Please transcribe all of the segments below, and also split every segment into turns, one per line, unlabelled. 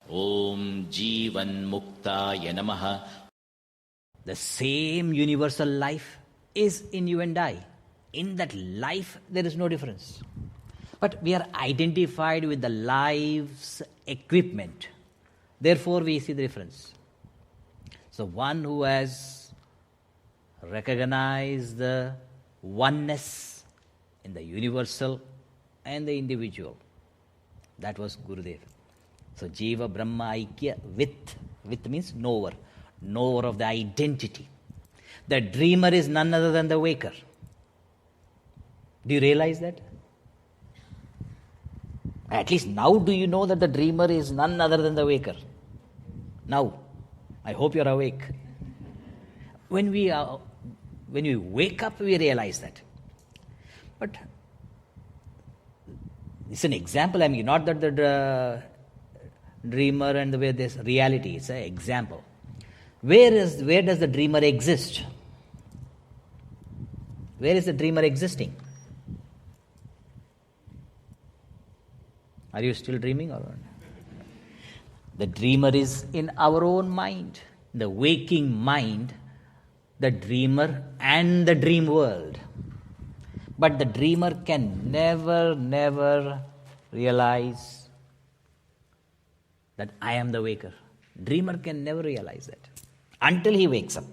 Om Jivan Muktaya Namaha.
The same universal life is in you and I. In that life, there is no difference. But we are identified with the life's equipment. Therefore, we see the difference. So one who has recognized the oneness in the universal and the individual, that was Gurudev. So Jiva Brahma Aikya with means knower of the identity. The dreamer is none other than the waker. Do you realize that? At least now do you know that the dreamer is none other than the waker? Now, I hope you're awake. When we wake up, we realize that. But it's an example. I mean, not that the dreamer and the way this reality. It's an example. Where does the dreamer exist? Where is the dreamer existing? Are you still dreaming or not? The dreamer is in our own mind, the waking mind, the dreamer and the dream world. But the dreamer can never realize that I am the waker. Dreamer can never realize that until he wakes up.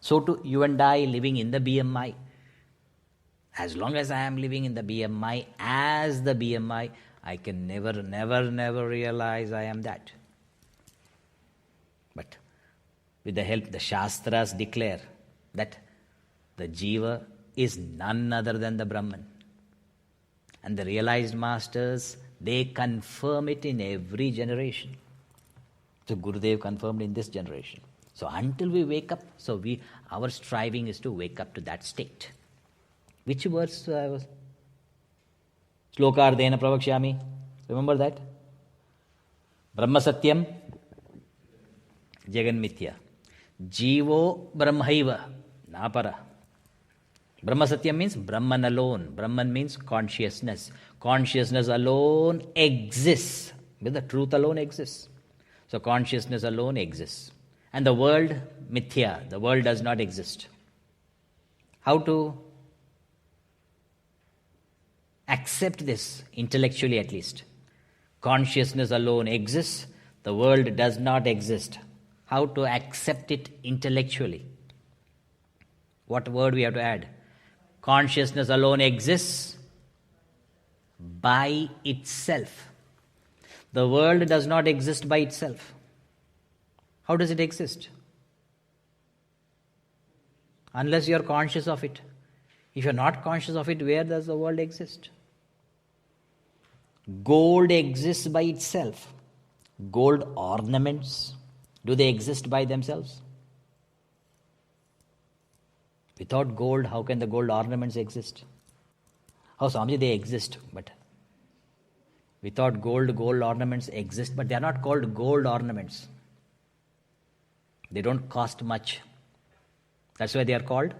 So too, you and I living in the BMI. As long as I am living in the BMI, as the BMI, I can never realize I am that. But with the help, the Shastras declare that the Jiva is none other than the Brahman. And the realized masters, they confirm it in every generation. So Gurudev confirmed in this generation. So until we wake up, our striving is to wake up to that state. Which verse I was? Slokardena Pravakshyami. Remember that? Brahma Satyam Jagan Mithya. Jivo Brahmaiva Napara. Brahma Satyam means Brahman alone. Brahman means consciousness. Consciousness alone exists. But the truth alone exists. So consciousness alone exists. And the world, Mithya, the world does not exist. How to accept this, intellectually at least? Consciousness alone exists, the world does not exist. How to accept it intellectually? What word we have to add? Consciousness alone exists by itself. The world does not exist by itself. How does it exist? Unless you are conscious of it. If you are not conscious of it, where does the world exist? Gold exists by itself. Gold ornaments, do they exist by themselves? Without gold, how can the gold ornaments exist? Oh, Swamiji, they exist, but without gold ornaments exist, but they are not called gold ornaments. They don't cost much. That's why they are called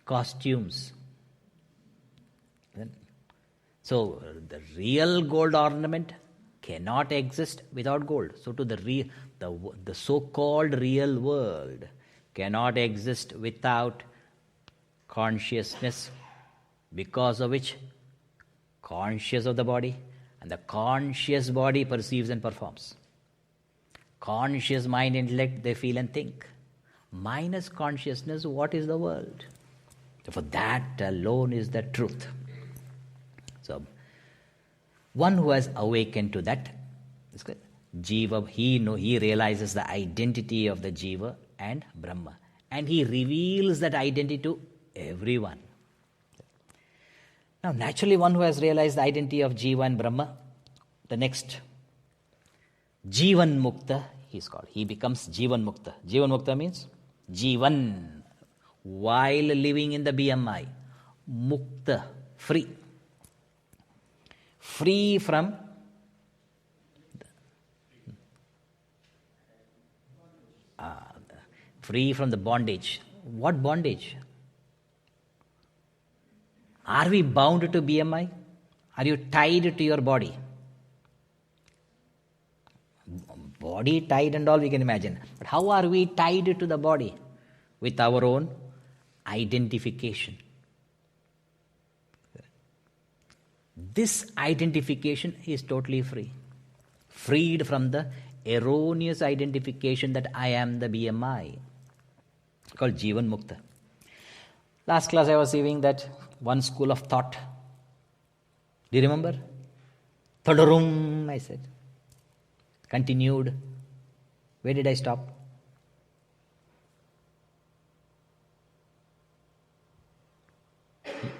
costumes. So the real gold ornament cannot exist without gold. So to the so-called real world cannot exist without consciousness, because of which conscious of the body, and the conscious body perceives and performs. Conscious mind, intellect, they feel and think. Minus consciousness, what is the world? For that alone is the truth. So, one who has awakened to that, Jiva, he realizes the identity of the Jiva and Brahma. And he reveals that identity to everyone. Now, naturally, one who has realized the identity of Jiva and Brahma, the next, Jivan Mukta, he is called. He becomes Jivan Mukta. Jivan Mukta means Jivan, while living in the BMI. Mukta, free. Free from the bondage. What bondage? Are we bound to BMI? Are you tied to your body? Body tied and all we can imagine. But how are we tied to the body? With our own identification. This identification is totally free. Freed from the erroneous identification that I am the BMI. Called Jivan Mukta. Last class I was saying that one school of thought. Do you remember? Thodarum, I said. Continued. Where did I stop?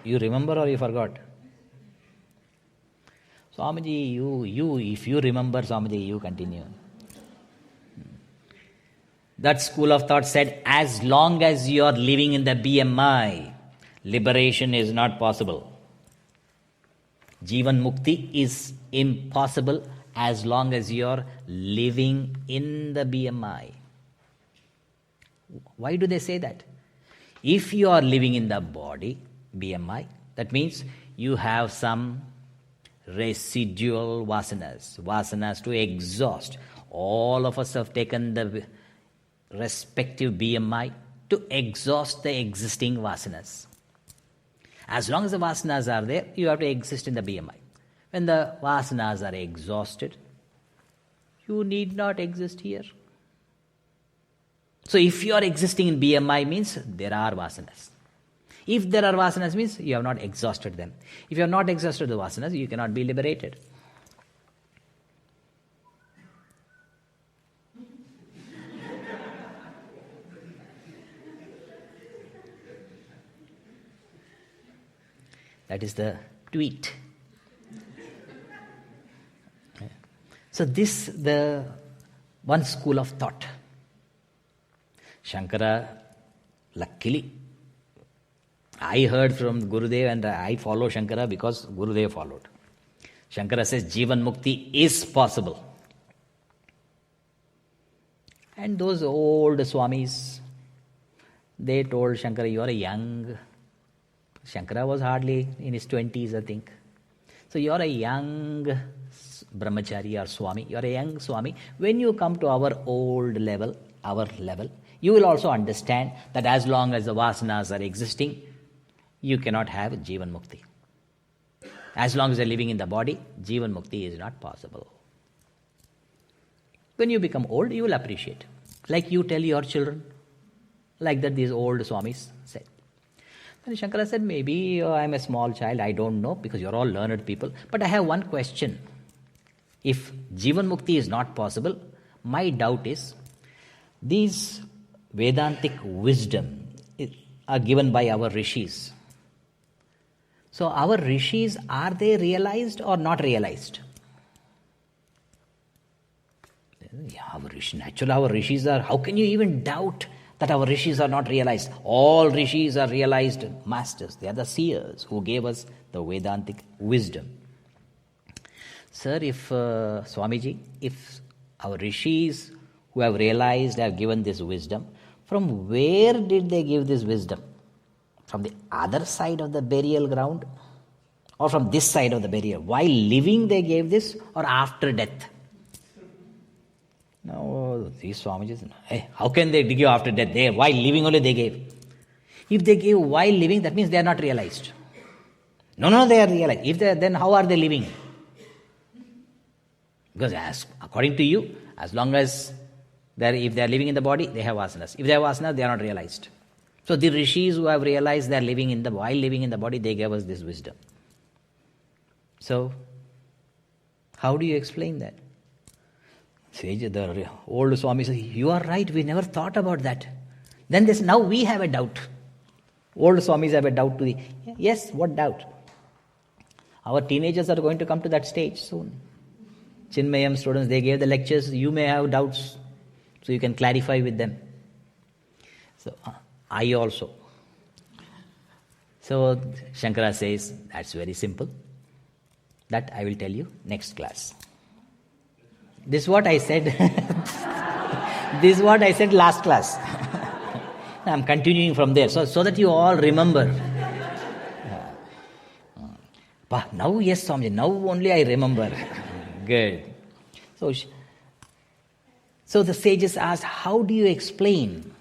You remember or you forgot? Swamiji, if you remember, Swamiji, you continue. That school of thought said, as long as you are living in the BMI, liberation is not possible. Jivan Mukti is impossible as long as you are living in the BMI. Why do they say that? If you are living in the body, BMI, that means you have some residual vasanas to exhaust. All of us have taken the respective BMI to exhaust the existing vasanas. As long as the vasanas are there, you have to exist in the BMI. When the vasanas are exhausted, you need not exist here. So if you are existing in BMI means there are vasanas. If there are vasanas means you have not exhausted them. If you have not exhausted the vasanas, you cannot be liberated. That is the tweet. So this, the one school of thought. Shankara, luckily, I heard from Gurudev and I follow Shankara because Gurudev followed. Shankara says Jivan Mukti is possible. And those old Swamis, they told Shankara, you are a young. Shankara was hardly in his 20s, I think. So you are a young brahmachari or Swami. You are a young Swami. When you come to our old level, our level, you will also understand that as long as the vasanas are existing, you cannot have Jivan Mukti. As long as you are living in the body, Jivan Mukti is not possible. When you become old, you will appreciate. Like you tell your children, like that these old Swamis said. Then Shankara said, maybe I am a small child, I don't know, because you are all learned people. But I have one question. If Jivan Mukti is not possible, my doubt is, these Vedantic wisdom are given by our rishis. So our rishis, are they realized or not realized? Yeah, our rishis are, how can you even doubt that our rishis are not realized? All rishis are realized masters. They are the seers who gave us the Vedantic wisdom. Sir, if Swamiji, if our rishis who have realized have given this wisdom, from where did they give this wisdom? From the other side of the burial ground? Or from this side of the burial? While living they gave this or after death? No, these Swamijis, hey, how can they give after death? While living only they gave. If they gave while living, that means they are not realized. No, they are realized. Then how are they living? Because according to you, as long as if they are living in the body, they have vasanas. If they have vasanas, they are not realized. So the rishis who have realized they are while living in the body, they gave us this wisdom. So, how do you explain that? The old Swami says, you are right, we never thought about that. Then now we have a doubt. Old Swamis have a doubt to yes, what doubt? Our teenagers are going to come to that stage soon. Chinmayam students, they gave the lectures, you may have doubts, so you can clarify with them. So, I also. So, Shankara says, that's very simple. That I will tell you next class. This is what I said. This is what I said last class. I am continuing from there, so that you all remember. Now, yes, Swamiji, now only I remember. Good. So, So the sages asked, how do you explain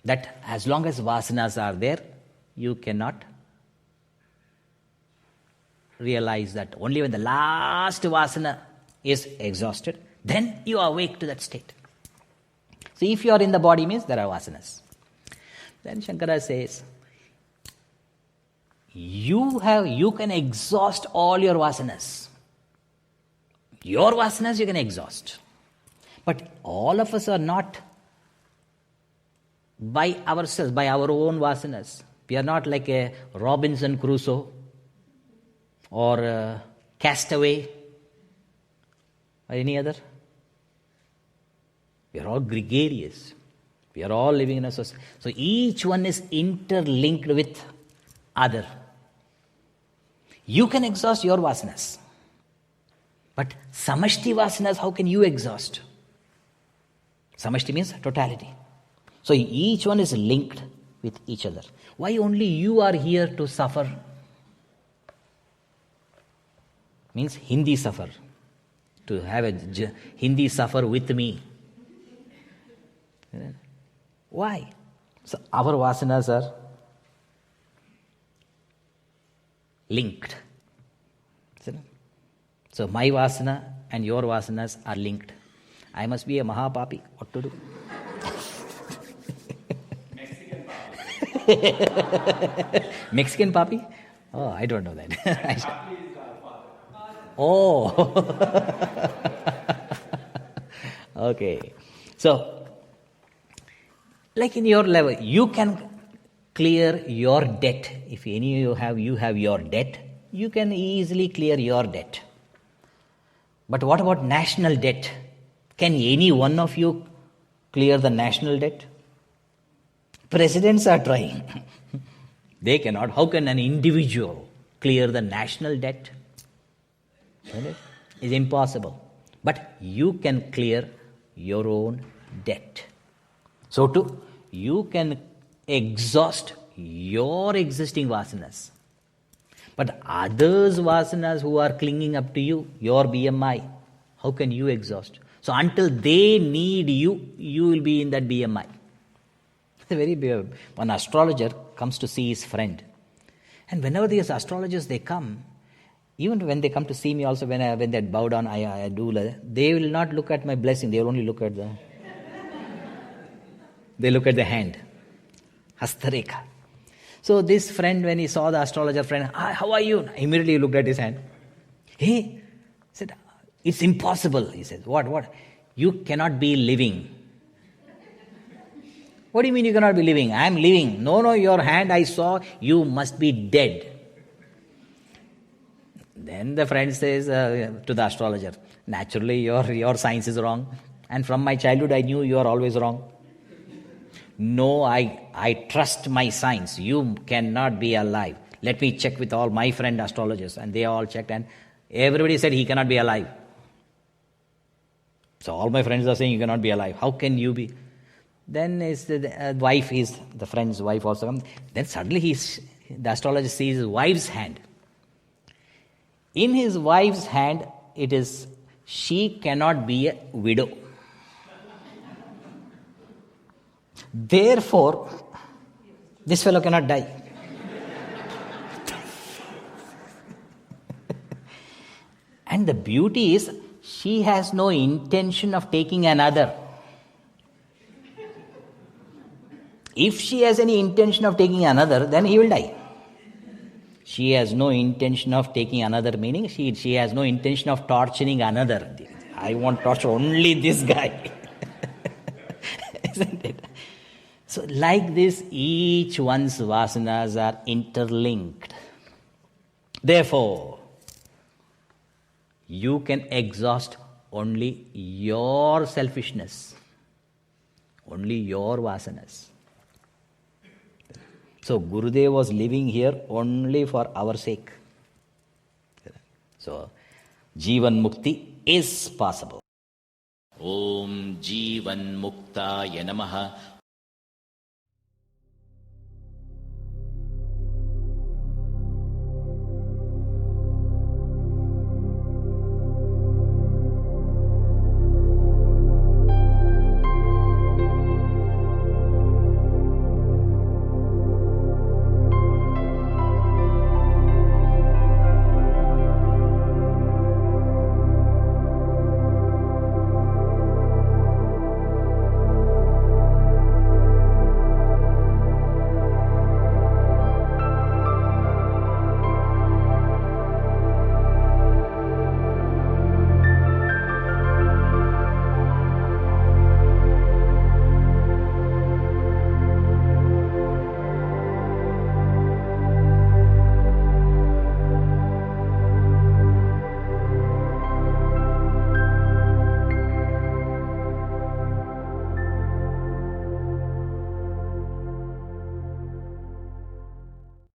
that as long as vasanas are there, you cannot realize that only when the last vasana is exhausted, then you awake to that state. So if you are in the body means there are vasanas. Then Shankara says, you can exhaust all your vasanas. Your vasanas you can exhaust. But all of us are not by ourselves, by our own vasanas. We are not like a Robinson Crusoe or a Castaway or any other. We are all gregarious. We are all living in a society. So each one is interlinked with other. You can exhaust your vasanas. But samashti vasanas, how can you exhaust? Samashti means totality. So each one is linked with each other. Why only you are here to suffer? Means Hindi suffer. To have a Hindi suffer with me. Why? So our vasanas are linked. So my vasana and your vasanas are linked. I must be a Mahapapi. What to do? Mexican papi? Oh, I don't know that. Oh. Okay. So, like in your level, you can clear your debt. If any of you have your debt, you can easily clear your debt. But what about national debt? Can any one of you clear the national debt? Presidents are trying. They cannot. How can an individual clear the national debt? It's impossible. But you can clear your own debt. So too, you can exhaust your existing vasanas. But others' vasanas who are clinging up to you, your BMI, how can you exhaust? So until they need you, you will be in that BMI. One astrologer comes to see his friend. And whenever these astrologers, they come, even when they come to see me also, when they bow down, I do, they will not look at my blessing, they will only look at they look at the hand. Hastareka. So this friend, when he saw the astrologer friend, how are you? Immediately he looked at his hand. He said, it's impossible. He said, what? You cannot be living. What do you mean you cannot be living? I am living. No, your hand I saw, you must be dead. Then the friend says to the astrologer, naturally your science is wrong. And from my childhood I knew you are always wrong. No, I trust my science. You cannot be alive. Let me check with all my friend astrologers. And they all checked and everybody said he cannot be alive. So all my friends are saying you cannot be alive. How can you be? Then the friend's wife also comes. Then suddenly the astrologer sees his wife's hand. In his wife's hand, it is, she cannot be a widow. Therefore, this fellow cannot die. And the beauty is, she has no intention of taking another. If she has any intention of taking another, then he will die. She has no intention of taking another, meaning she has no intention of torturing another. I want to torture only this guy. Isn't it? So like this, each one's vasanas are interlinked. Therefore, you can exhaust only your selfishness, only your vasanas. So Gurudev was living here only for our sake. So Jivan Mukti is possible.
Om Jivan Muktaya Namaha.